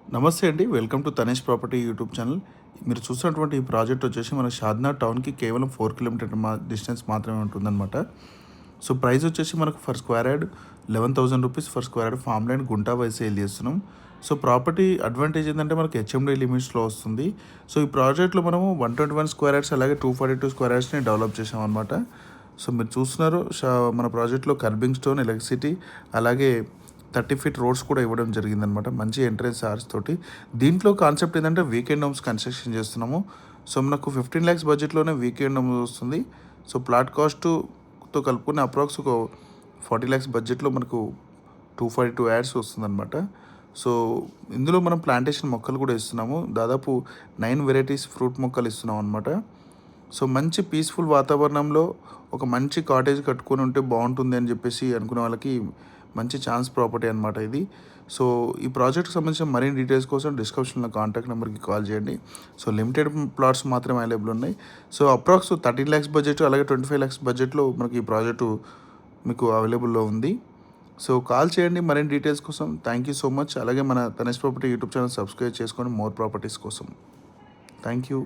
నమస్తే అండి. Welcome to Tanish property YouTube channel. మీరు చూస్తున్నటువంటి ఈ ప్రాజెక్ట్ వచ్చేసి మన షాద్నగర్ టౌన్‌కి కేవలం 4 కిలోమీటర్ డిస్టెన్స్ మాత్రమే ఉంటుందన్నమాట. సో, ప్రైస్ వచ్చేసి మనకు ఫర్ స్క్వేర్ యార్డ్ రూ. 11,000 for square yard farm land గుంటా వైస్ సేల్ చేస్తున్నాం. సో, ప్రాపర్టీ అడ్వాంటేజ్ ఏంటంటే మనకి హెచ్ఎండి లిమిట్స్‌లో వస్తుంది. సో, ఈ ప్రాజెక్ట్‌లో మనము 121 స్క్వేర్ యార్డ్స్ అలాగే 242 స్క్వేర్ యార్డ్స్‌ని డెవలప్ చేసామన్నమాట. సో, మీరు చూస్తున్నారు మన ప్రాజెక్ట్‌లో కర్బింగ్ స్టోన్, ఎలక్ట్రిసిటీ అలాగే 30 ఫీట్ రోడ్స్ కూడా ఇవ్వడం జరిగిందనమాట. మంచి ఎంట్రన్స్ ఆర్చ్ తోటి. దీంట్లో కాన్సెప్ట్ ఏంటంటే వీకెండ్ హోమ్స్ కన్స్ట్రక్షన్ చేస్తున్నాము. సో, మనకు 15 lakhs బడ్జెట్లోనే వీకెండ్ హోమ్ వస్తుంది. సో, ప్లాట్ కాస్ట్‌తో కలుపుకుని అప్రాక్స్ ఒక 40 lakhs బడ్జెట్‌లో మనకు 242 యాడ్స్ వస్తుందన్నమాట. సో, ఇందులో మనం ప్లాంటేషన్ మొక్కలు కూడా ఇస్తున్నాము. దాదాపు 9 వెరైటీస్ ఫ్రూట్ మొక్కలు ఇస్తున్నాం అనమాట. సో, మంచి పీస్ఫుల్ వాతావరణంలో ఒక మంచి కాటేజ్ కట్టుకొని ఉంటే బాగుంటుంది అని చెప్పేసి అనుకునే వాళ్ళకి మంచి ఛాన్స్ ప్రాపర్టీ అనమాట ఇది. సో, ఈ ప్రాజెక్ట్‌కి సంబంధించిన మరిన్ని డీటెయిల్స్ కోసం డిస్క్రిప్షన్‌లో కాంటాక్ట్ నెంబర్‌కి కాల్ చేయండి. సో, లిమిటెడ్ ప్లాట్స్ మాత్రమే అవైలబుల్ ఉన్నాయి. సో, అప్రాక్స్ 13 lakhs బడ్జెట్ అలాగే 25 lakhs బడ్జెట్‌లో మనకి ఈ ప్రాజెక్టు మీకు అవైలబుల్‌లో ఉంది. సో, కాల్ చేయండి మరిన్ని డీటెయిల్స్ కోసం. Thank you so much. అలాగే మన Tanish property YouTube channel subscribe చేసుకోండి మోర్ ప్రాపర్టీస్ కోసం. Thank you.